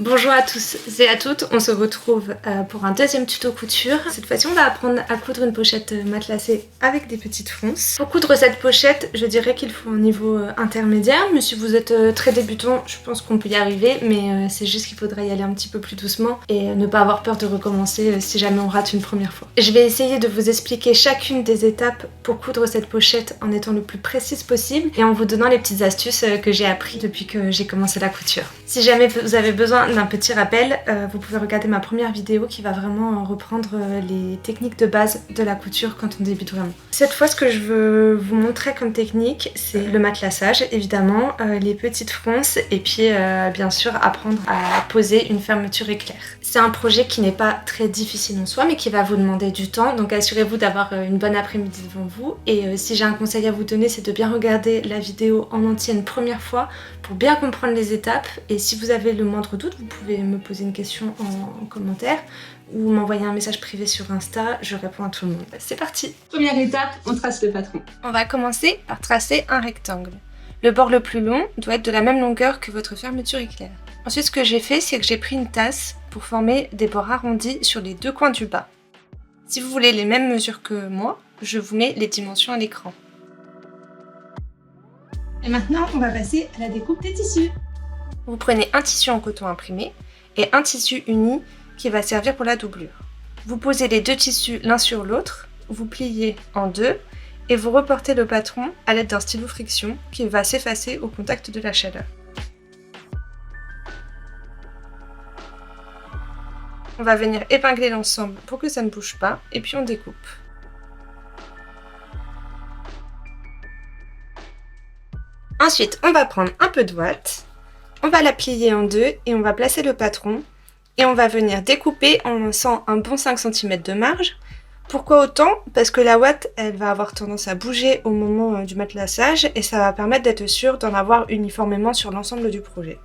Bonjour à tous et à toutes, on se retrouve pour un deuxième tuto couture. Cette fois-ci on va apprendre à coudre une pochette matelassée avec des petites fronces. Pour coudre cette pochette, je dirais qu'il faut un niveau intermédiaire, mais si vous êtes très débutant, je pense qu'on peut y arriver, mais c'est juste qu'il faudra y aller un petit peu plus doucement et ne pas avoir peur de recommencer si jamais on rate une première fois. Je vais essayer de vous expliquer chacune des étapes pour coudre cette pochette en étant le plus précise possible et en vous donnant les petites astuces que j'ai appris depuis que j'ai commencé la couture. Si jamais vous avez besoin d'un petit rappel, vous pouvez regarder ma première vidéo qui va vraiment reprendre les techniques de base de la couture quand on débute vraiment. Cette fois, ce que je veux vous montrer comme technique, c'est le matelassage, évidemment, les petites fronces et puis bien sûr apprendre à poser une fermeture éclair. C'est un projet qui n'est pas très difficile en soi, mais qui va vous demander du temps, donc assurez-vous d'avoir une bonne après-midi devant vous. Et si j'ai un conseil à vous donner, c'est de bien regarder la vidéo en entier une première fois pour bien comprendre les étapes. Et si vous avez le moindre doute, vous pouvez me poser une question en commentaire ou m'envoyer un message privé sur Insta, je réponds à tout le monde. C'est parti! Première étape, on trace le patron. On va commencer par tracer un rectangle. Le bord le plus long doit être de la même longueur que votre fermeture éclair. Ensuite, ce que j'ai fait, c'est que j'ai pris une tasse pour former des bords arrondis sur les deux coins du bas. Si vous voulez les mêmes mesures que moi, je vous mets les dimensions à l'écran. Et maintenant, on va passer à la découpe des tissus. Vous prenez un tissu en coton imprimé et un tissu uni qui va servir pour la doublure. Vous posez les deux tissus l'un sur l'autre, vous pliez en deux et vous reportez le patron à l'aide d'un stylo friction qui va s'effacer au contact de la chaleur. On va venir épingler l'ensemble pour que ça ne bouge pas et puis on découpe. Ensuite, on va prendre un peu de ouate, on va la plier en deux et on va placer le patron et on va venir découper en laissant un bon 5 cm de marge. Pourquoi autant? Parce que la ouate, elle va avoir tendance à bouger au moment du matelassage et ça va permettre d'être sûr d'en avoir uniformément sur l'ensemble du projet.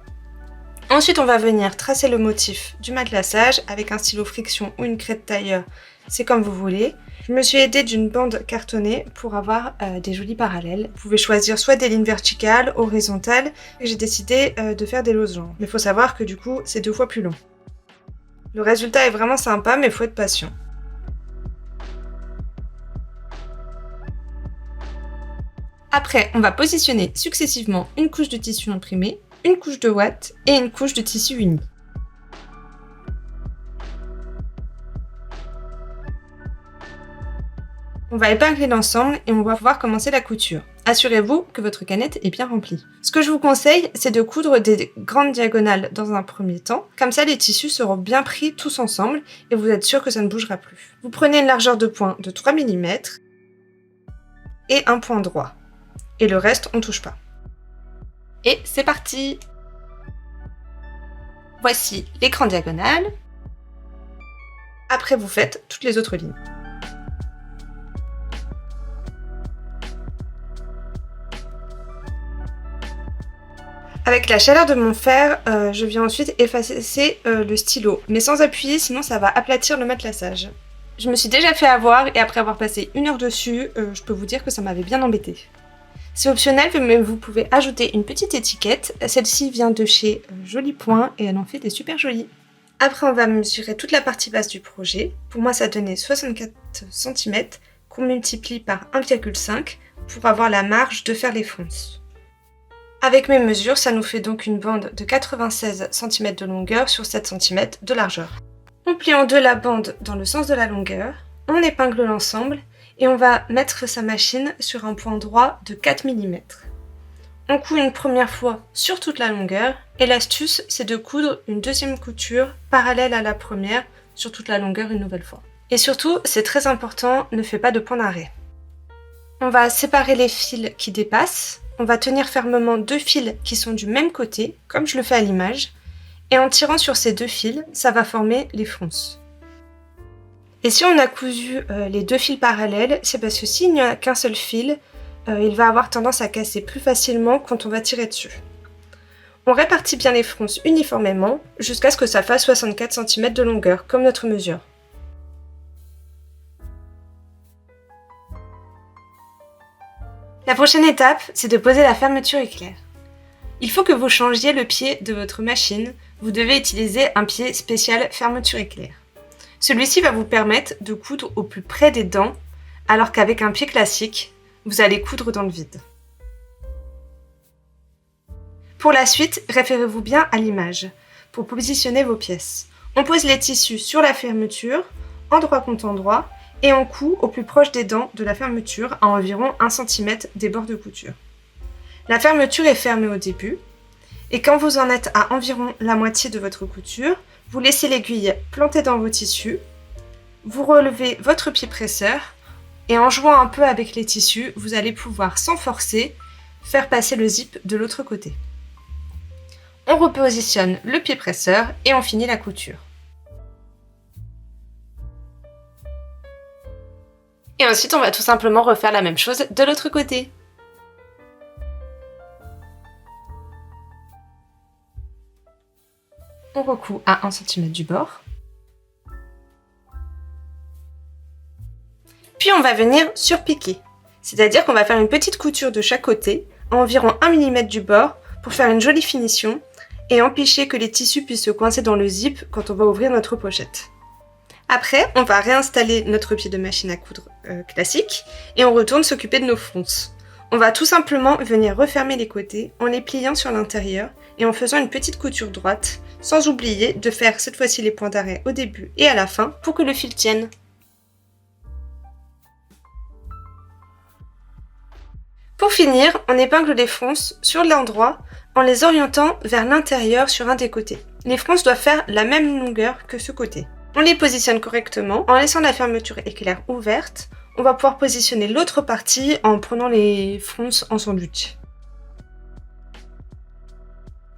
Ensuite, on va venir tracer le motif du matelassage avec un stylo friction ou une craie de tailleur, c'est comme vous voulez. Je me suis aidée d'une bande cartonnée pour avoir des jolis parallèles. Vous pouvez choisir soit des lignes verticales, horizontales, et j'ai décidé de faire des losanges. Mais il faut savoir que du coup, c'est 2 fois plus long. Le résultat est vraiment sympa, mais il faut être patient. Après, on va positionner successivement une couche de tissu imprimé, une couche de ouate et une couche de tissu uni. On va épingler l'ensemble et on va pouvoir commencer la couture. Assurez-vous que votre canette est bien remplie. Ce que je vous conseille, c'est de coudre des grandes diagonales dans un premier temps. Comme ça, les tissus seront bien pris tous ensemble et vous êtes sûr que ça ne bougera plus. Vous prenez une largeur de point de 3 mm et un point droit. Et le reste, on ne touche pas. Et c'est parti! Voici l'écran diagonal. Après, vous faites toutes les autres lignes. Avec la chaleur de mon fer, je viens ensuite effacer le stylo, mais sans appuyer, sinon ça va aplatir le matelassage. Je me suis déjà fait avoir et après avoir passé 1 heure dessus, je peux vous dire que ça m'avait bien embêté. C'est optionnel, mais vous pouvez ajouter une petite étiquette. Celle-ci vient de chez Joli Point et elle en fait des super jolies. Après, on va mesurer toute la partie basse du projet. Pour moi, ça donnait 64 cm qu'on multiplie par 1,5 pour avoir la marge de faire les fronces. Avec mes mesures, ça nous fait donc une bande de 96 cm de longueur sur 7 cm de largeur. On plie en deux la bande dans le sens de la longueur, on épingle l'ensemble et on va mettre sa machine sur un point droit de 4 mm. On coud une première fois sur toute la longueur et l'astuce, c'est de coudre une deuxième couture parallèle à la première sur toute la longueur une nouvelle fois. Et surtout, c'est très important, ne faites pas de point d'arrêt. On va séparer les fils qui dépassent. On va tenir fermement 2 fils qui sont du même côté, comme je le fais à l'image, et en tirant sur ces 2 fils, ça va former les fronces. Et si on a cousu les 2 fils parallèles, c'est parce que s'il n'y a qu'un seul fil, il va avoir tendance à casser plus facilement quand on va tirer dessus. On répartit bien les fronces uniformément, jusqu'à ce que ça fasse 64 cm de longueur, comme notre mesure. La prochaine étape, c'est de poser la fermeture éclair. Il faut que vous changiez le pied de votre machine. vous devez utiliser un pied spécial fermeture éclair. Celui-ci va vous permettre de coudre au plus près des dents, alors qu'avec un pied classique, vous allez coudre dans le vide. Pour la suite, référez-vous bien à l'image pour positionner vos pièces. On pose les tissus sur la fermeture, endroit contre endroit, et on coud au plus proche des dents de la fermeture à environ 1 cm des bords de couture. La fermeture est fermée au début, et quand vous en êtes à environ la moitié de votre couture, vous laissez l'aiguille plantée dans vos tissus, vous relevez votre pied presseur, et en jouant un peu avec les tissus, vous allez pouvoir, sans forcer, faire passer le zip de l'autre côté. On repositionne le pied presseur et on finit la couture. Et ensuite, on va tout simplement refaire la même chose de l'autre côté. On recoud à 1 cm du bord. Puis on va venir surpiquer. C'est-à-dire qu'on va faire une petite couture de chaque côté, à environ 1 mm du bord, pour faire une jolie finition et empêcher que les tissus puissent se coincer dans le zip quand on va ouvrir notre pochette. Après, on va réinstaller notre pied de machine à coudre classique et on retourne s'occuper de nos fronces. On va tout simplement venir refermer les côtés en les pliant sur l'intérieur et en faisant une petite couture droite, sans oublier de faire cette fois-ci les points d'arrêt au début et à la fin pour que le fil tienne. Pour finir, on épingle les fronces sur l'endroit en les orientant vers l'intérieur sur un des côtés. Les fronces doivent faire la même longueur que ce côté. On les positionne correctement en laissant la fermeture éclair ouverte. On va pouvoir positionner l'autre partie en prenant les fronces en sandwich.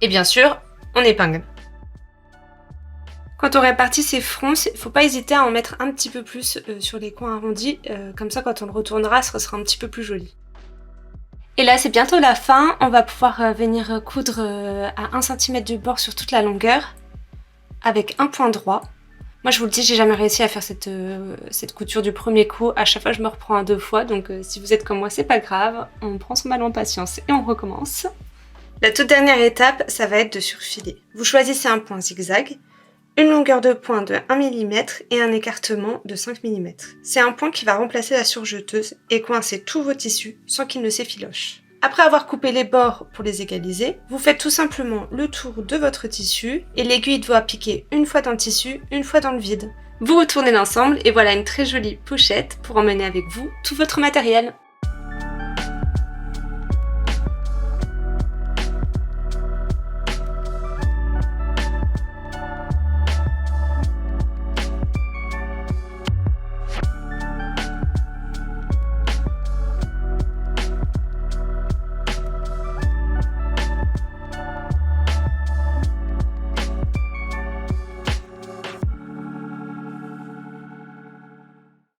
Et bien sûr, on épingle. Quand on répartit ces fronces, il ne faut pas hésiter à en mettre un petit peu plus sur les coins arrondis, comme ça quand on le retournera, ce sera un petit peu plus joli. Et là, c'est bientôt la fin. On va pouvoir venir coudre à 1 cm du bord sur toute la longueur avec un point droit. Moi, je vous le dis, j'ai jamais réussi à faire cette couture du premier coup. À chaque fois, je me reprends à 2 fois. Donc, si vous êtes comme moi, c'est pas grave. On prend son mal en patience et on recommence. La toute dernière étape, ça va être de surfiler. Vous choisissez un point zigzag, une longueur de point de 1 mm et un écartement de 5 mm. C'est un point qui va remplacer la surjeteuse et coincer tous vos tissus sans qu'ils ne s'effilochent. Après avoir coupé les bords pour les égaliser, vous faites tout simplement le tour de votre tissu et l'aiguille doit piquer une fois dans le tissu, une fois dans le vide. Vous retournez l'ensemble et voilà une très jolie pochette pour emmener avec vous tout votre matériel.